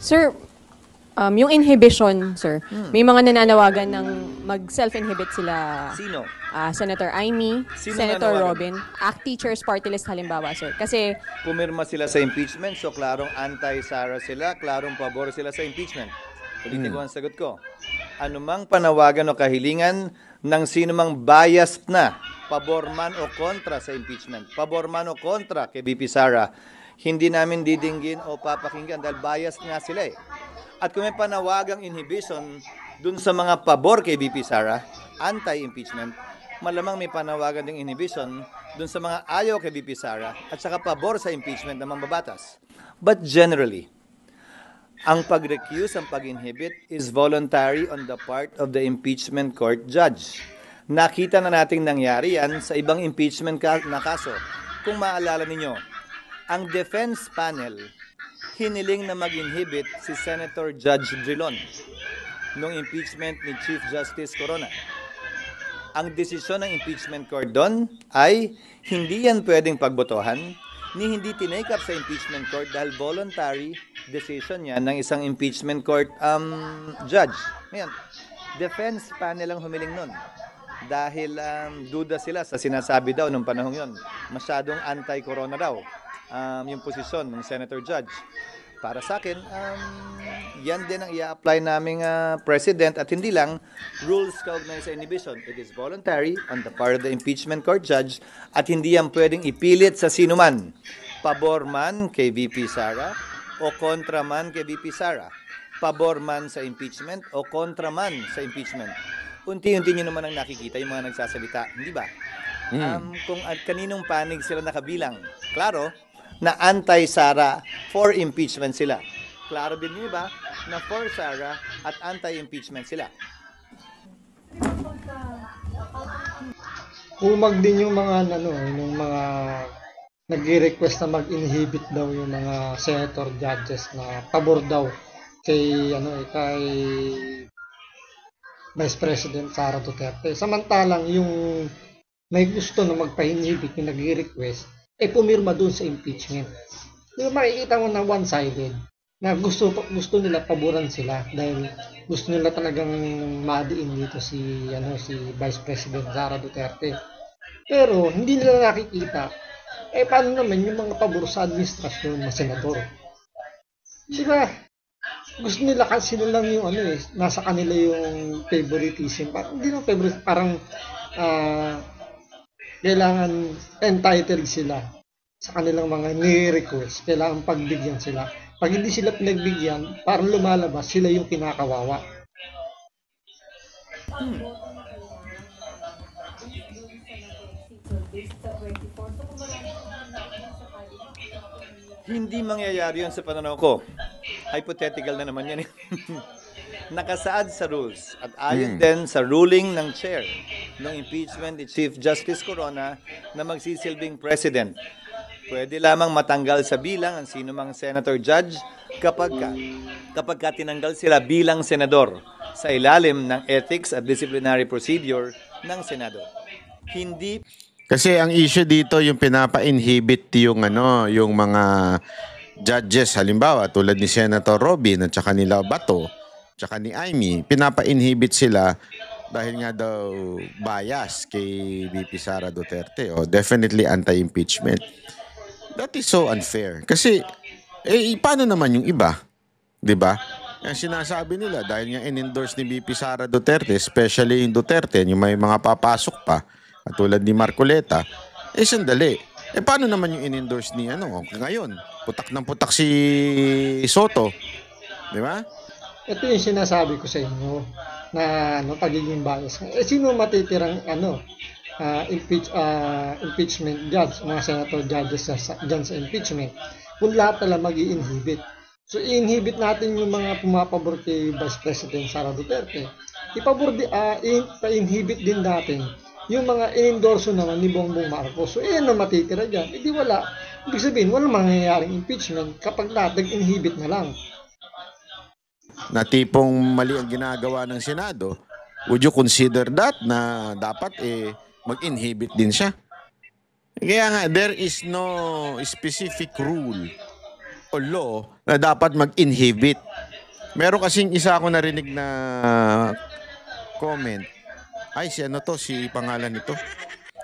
Sir, yung inhibition, sir, may mga nananawagan ng mag-self-inhibit sila. Sino? Senator Amy, Sino Senator nananawagan? Robin, ACT Teachers Party List halimbawa, sir. Kasi, Pumirma sila sa impeachment, so klarong anti-Sara sila, klarong pabor sila sa impeachment. Ulitin ko ang sagot ko. Anumang panawagan o kahilingan ng sinumang biased na, pabor man o kontra sa impeachment, pabor man o kontra kay VP Sara, hindi namin didinggin o papakinggan dahil biased nga sila eh. At kung may panawagang inhibition dun sa mga pabor kay VP Sara, anti-impeachment, malamang may panawagan ding inhibition dun sa mga ayaw kay VP Sara at saka pabor sa impeachment ng mambabatas. But generally, ang pag-recuse, ang pag-inhibit is voluntary on the part of the impeachment court judge. Nakita na nating nangyari yan sa ibang impeachment na kaso. Kung maalala ninyo, ang defense panel hiniling na mag-inhibit si Senator Judge Drilon noong impeachment ni Chief Justice Corona. Ang desisyon ng impeachment court doon ay hindi yan pwedeng pagbotohan ni hindi tinake up sa impeachment court dahil voluntary decision yan ng isang impeachment court judge. Ngayon, defense panel ang humiling nun dahil duda sila sa sinasabi daw nung panahon yon. Masyadong anti-corona daw yung posisyon ng senator judge. Para sa akin, yan din ang i-apply naming president at hindi lang rules kaugnay sa inhibition. It is voluntary on the part of the impeachment court judge at hindi yan pwedeng ipilit sa sino man. Pabor man kay VP Sara o kontra man kay VP Sara. Pabor man sa impeachment o kontra man sa impeachment. Unti-unti nyo naman ang nakikita yung mga nagsasalita, hindi ba? Kung at kaninong panig sila nakabilang. Klaro, na anti-Sara, for impeachment sila. Klaro din niyo ba na for Sara at anti-impeachment sila? Umag din yung mga yung mga nagre-request na mag-inhibit daw yung mga senator judges na pabor daw kay kay Vice President Sara Duterte. Samantalang yung may gusto na magpa-inhibit yung nagre-request pumirma doon sa impeachment. Yung makikita mo na one-sided na gusto nila paboran sila dahil gusto nila talagang madiin dito si Vice President Sara Duterte. Pero hindi nila nakikita paano naman yung mga pabor sa administrasyon ng senador. Diba? Gusto nila kasi lang yung nasa kanila yung favoritism. Hindi lang favorite, parang kailangan entitled sila sa kanilang mga ni-request. Kailangan pagbigyan sila. Pag hindi sila pinagbigyan, parang lumalabas sila yung kinakawawa. Hindi mangyayari yun sa pananaw ko. Hypothetical na naman yan. Nakasaad sa rules at ayon din sa ruling ng chair ng impeachment ni Chief Justice Corona na magsisilbing president. Pwede lamang matanggal sa bilang ang sinumang senator judge kapag tinanggal sila bilang senador sa ilalim ng ethics at disciplinary procedure ng Senado. Hindi kasi ang issue dito yung pinapa-inhibit yung yung mga judges halimbawa tulad ni Senator Robin at saka nila Bato tsaka ni Amy, pinapa-inhibit sila dahil nga daw bias kay VP Sara Duterte o definitely anti-impeachment. That is so unfair. Kasi, paano naman yung iba? Diba? Ang sinasabi nila dahil nga in-endorse ni VP Sara Duterte, especially yung Duterte, yung may mga papasok pa, tulad ni Marcoleta, sandali. Paano naman yung in-endorse ni ngayon? Putak ng putak si Soto. Diba? Ito yung sinasabi ko sa inyo na pagiging bias. Sino matitirang impeachment judge, mga senator judges dyan sa impeachment kung lahat na mag-i-inhibit. So, i-inhibit natin yung mga pumapabor kay Vice President Sara Duterte. I-inhibit din natin yung mga in-endorso naman ni Bongbong Marcos. So, na matitira dyan. Hindi wala. Ibig sabihin, walang mangyayaring impeachment kapag lahat nag-inhibit na lang. Na tipong mali ang ginagawa ng Senado, would you consider that na dapat mag-inhibit din siya? Kaya nga, there is no specific rule o law na dapat mag-inhibit. Meron kasing isa ako narinig na comment. Ay, si ano to? Si pangalan nito.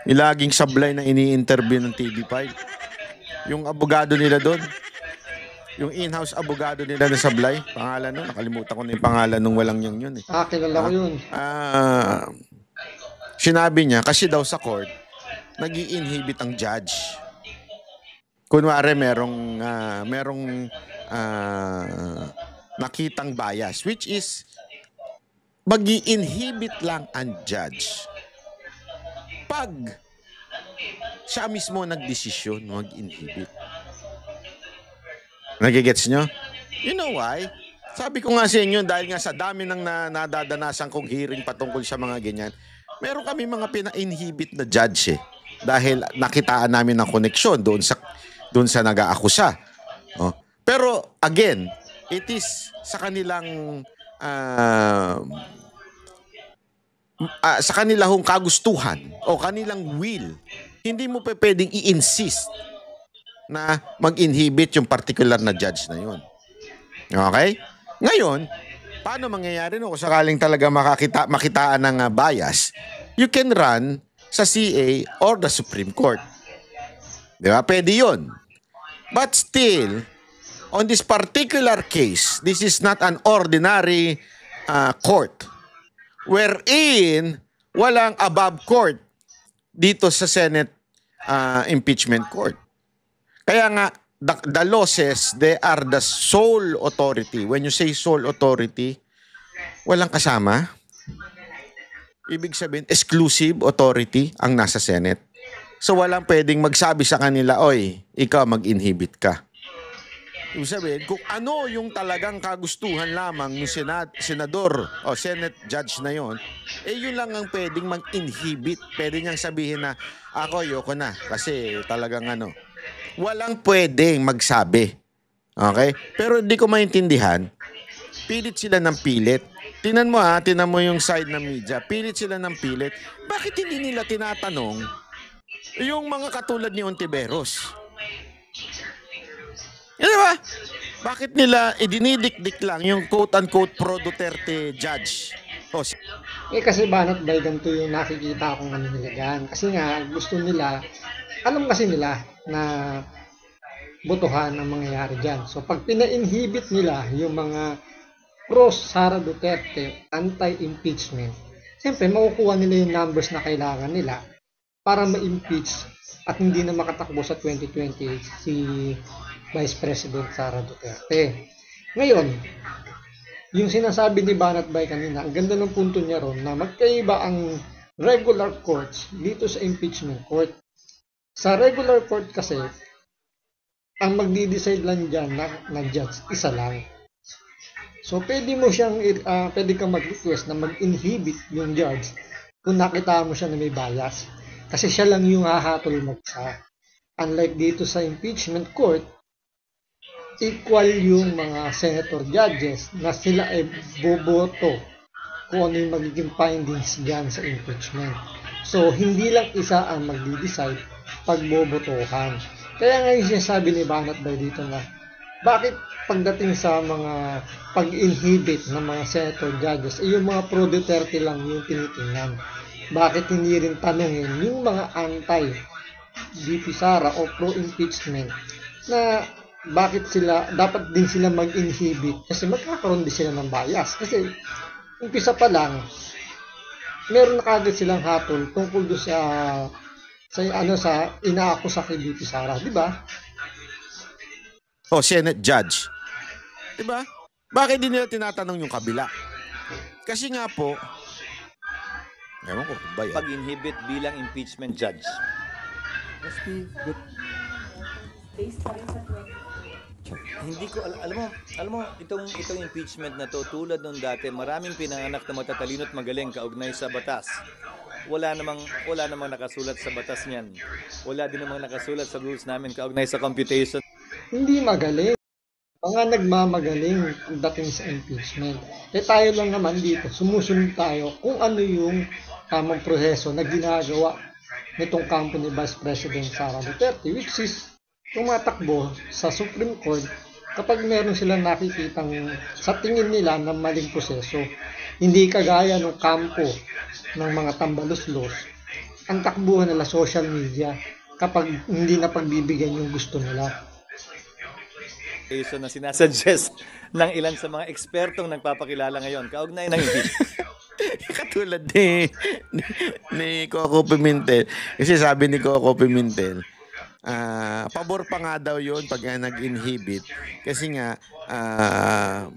Ilaging sablay na ini-interview ng TV5. Yung abogado nila doon. Yung in-house abogado nila na sablay. Pangalan nun. Nakalimutan ko na yung pangalan nung walang yun eh. Kilala ko yun. Sinabi niya, kasi daw sa court, nag-i-inhibit ang judge. Kunwari, merong nakitang bias, which is, mag-i-inhibit lang ang judge. Pag siya mismo nagdesisyon, mag-inhibit. Nagigets nyo? You know why? Sabi ko nga sa inyo, dahil nga sa dami ng nadadanasan kong hearing patungkol sa mga ganyan, meron kami mga pina-inhibit na judge eh. Dahil nakitaan namin ng koneksyon doon sa nag-aakusa. Oh. Pero again, it is sa kanilang sa kanilang kagustuhan o kanilang will. Hindi mo pwedeng i-insist na mag-inhibit yung particular na judge na yun. Okay? Ngayon, paano mangyayari no kung sakaling talaga makitaan ng bias? You can run sa CA or the Supreme Court. Di ba? Pwede yun. But still, on this particular case, this is not an ordinary court wherein walang above court dito sa Senate impeachment court. Kaya nga, the law says they are the sole authority. When you say sole authority, walang kasama. Ibig sabihin, exclusive authority ang nasa Senate. So walang pwedeng magsabi sa kanila, oy, ikaw mag-inhibit ka. Ibig sabihin, kung ano yung talagang kagustuhan lamang ng senador o Senate judge na yon, yun lang ang pwedeng mag-inhibit. Pwede niyang sabihin na, ako, yoko na. Kasi talagang walang pwedeng magsabi. Okay? Pero hindi ko maintindihan, pilit sila ng pilit. Tingnan mo yung side ng media. Pilit sila ng pilit. Bakit hindi nila tinatanong yung mga katulad ni Ontiveros? Yan ba? Bakit nila idinidikdik lang yung quote-unquote pro-Duterte judge? Kasi banat by ganito yung nakikita kong nila dyan. Kasi nga, gusto nila, alam kasi nila na botohan ang mangyayari dyan. So, pag pina-inhibit nila yung mga pro-Sara Duterte anti-impeachment, siyempre, makukuha nila yung numbers na kailangan nila para ma-impeach at hindi na makatakbo sa 2020 si Vice President Sara Duterte. Ngayon, yung sinasabi ni Banat Bay kanina, ang ganda ng punto niya ron na magkaiba ang regular courts dito sa impeachment court. Sa regular court kasi, ang magdi-decide lang dyan na judge, isa lang. So, pwede kang mag-request na mag-inhibit yung judge kung nakita mo siya na may bias. Kasi siya lang yung hahatol mag-isa. Unlike dito sa impeachment court, equal yung mga senator judges na sila ay boboto kung ano yung magiging findings dyan sa impeachment. So, hindi lang isa ang magdi-decide pag bobotohan. Kaya nga yung sinasabi ni Banat Bay dito na, bakit pagdating sa mga pag-inhibit ng mga senator judges, yung mga pro-Duterte lang yung tinitingnan? Bakit hindi rin tanungin yung mga anti-VP Sara o pro-impeachment na bakit dapat din sila mag-inhibit kasi magkakaroon din sila ng bias. Kasi umpisa pa lang, meron na kagad silang hatol tungkol doon sa inaakusa kay VP Sara, di ba? Senate judge. Di ba? Bakit din nila tinatanong yung kabila? Kasi nga po, ewan ko kung ba yan. Pag-inhibit bilang impeachment judge. Hindi ko alam mo itong impeachment na to, tulad nung dati, maraming pinanganak na matatalino at magaling kaugnay sa batas. Wala namang nakasulat sa batas niyan. Wala din namang nakasulat sa rules namin kaugnay sa computation. Hindi magaling. Mga nagmamagaling dating sa impeachment. Tayo lang naman dito, sumusunod tayo kung ano yung tamang proseso na ginagawa nitong kampo ni Vice President Sara Duterte, which is tumatakbo sa Supreme Court kapag meron silang nakikitang sa tingin nila na maling proseso, hindi kagaya ng kampo ng mga tambaluslos, ang takbuhan nila social media kapag hindi na pagbibigyan yung gusto nila. So na sinasuggest ng ilan sa mga ekspertong nagpapakilala ngayon, kaugnay ng impeachment. Katulad ni Coco Pimentel. Kasi sabi ni Coco Pimentel, pabor pa nga daw yun pag nag-inhibit. Kasi nga,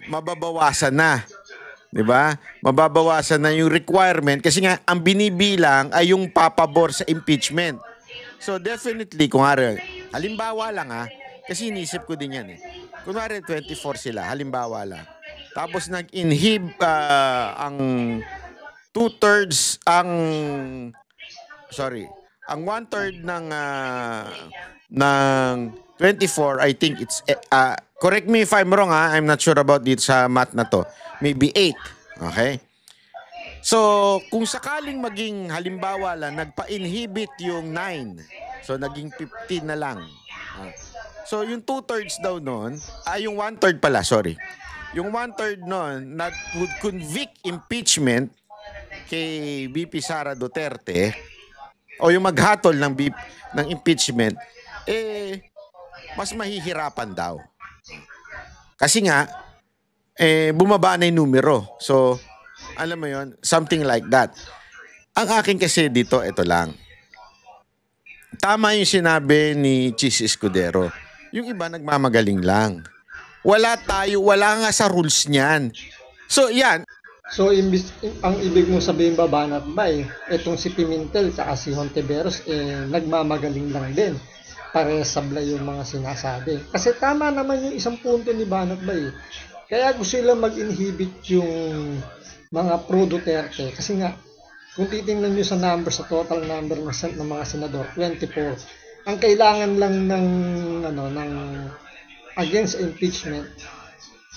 mababawasan na. 'Di ba? Mababawasan na yung requirement kasi nga ang binibilang ay yung papabor sa impeachment. So definitely, kung halimbawa lang kasi inisip ko din yan Kunwari 24 sila, halimbawa lang. Tapos nag-inhib ang 2/3 ang 1/3 ng 24, I think it's correct me if I'm wrong I'm not sure about dito sa math na to. Maybe 8. Okay? So, kung sakaling maging halimbawa lang nagpa-inhibit yung 9. So naging 15 na lang. So yung 2/3 daw noon, yung 1/3 pala, sorry. Yung 1/3 noon that would convict impeachment kay VP Sara Duterte o yung maghatol ng impeachment, mas mahihirapan daw. Kasi nga, bumaba na yung numero. So, alam mo yon, something like that. Ang akin kasi dito, ito lang. Tama yung sinabi ni Chis Escudero. Yung iba nagmamagaling lang. Wala nga sa rules niyan. So, yan. So, ang ibig mo sabihin ba, Banat Bay, itong si Pimentel at si Hontiveros, nagmamagaling lang din. Parehas sablay yung mga sinasabi. Kasi tama naman yung isang punto ni Banat Bay. Kaya gusto nilang mag-inhibit yung mga pro-Duterte. Kasi nga, kung titingnan nyo sa numbers, sa total number ng mga senador, 24. Ang kailangan lang ng against impeachment,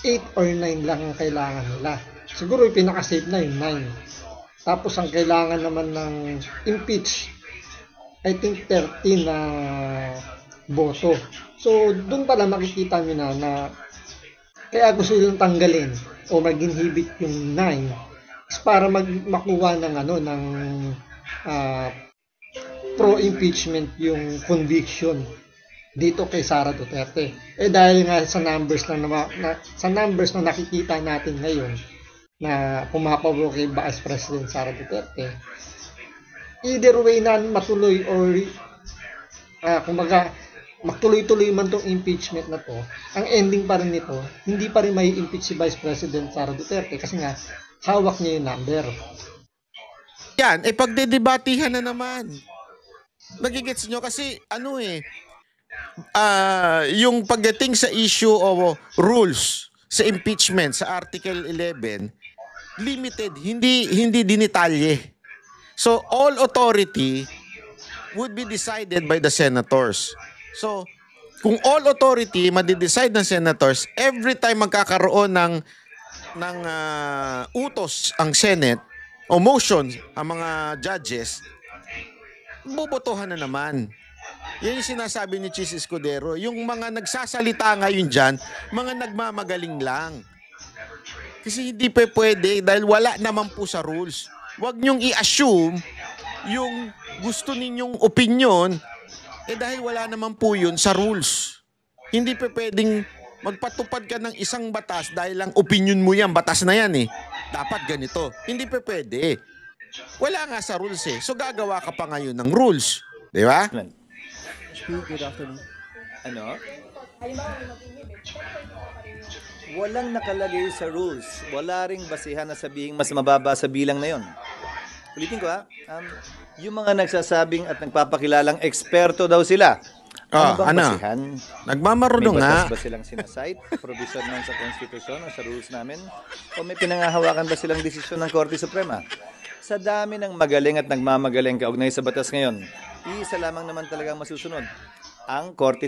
8 or 9 lang ang kailangan nila. Siguro yung pinaka-safe na yung 9. Tapos ang kailangan naman ng impeach, I think 13 na boto. So doon pala makikita nyo na kaya gusto nilang tanggalin o mag-inhibit yung 9 is para makuha ng pro-impeachment yung conviction dito kay Sara Duterte. Dahil nga sa numbers na nakikita natin ngayon na pumapabor kay Vice President Sara Duterte, either way na matuloy or kumbaga magtuloy-tuloy man tong impeachment na to, ang ending pa rin nito, hindi pa rin may impeach si Vice President Sara Duterte kasi nga hawak niya yung number. Yan, pagdedebatihan na naman. Nagigets nyo kasi yung pagdating sa issue of rules sa impeachment sa Article 11, limited, hindi dinitalye. So all authority would be decided by the senators. So kung all authority madi-decide ng senators, every time magkakaroon ng utos ang Senate o motion ang mga judges, bobotohan na naman. Yan yung sinasabi ni Chis Escudero. Yung mga nagsasalita ngayon dyan, mga nagmamagaling lang. Kasi hindi pa pwede dahil wala naman po sa rules. Huwag niyong i-assume yung gusto ninyong opinion dahil wala naman po yun sa rules. Hindi pa pwedeng magpatupad ka ng isang batas dahil lang opinion mo yan. Batas na yan Dapat ganito. Hindi pa pwede. Wala nga sa rules So gagawa ka pa ngayon ng rules. Di ba? Good afternoon. Walang nakalagay sa rules. Wala ring basihan na sabihing mas mababa sa bilang na yon. Ulitin ko yung mga nagsasabing at nagpapakilalang eksperto daw sila. Ano bang basihan? Nagmamarunong nga. May batas ba silang sinasite? Provision man sa konstitusyon o sa rules namin? O may pinangahawakan ba silang desisyon ng Korte Suprema? Sa dami ng magaling at nagmamagaling kaugnay sa batas ngayon, isa lamang naman talagang masusunod. Ang Korte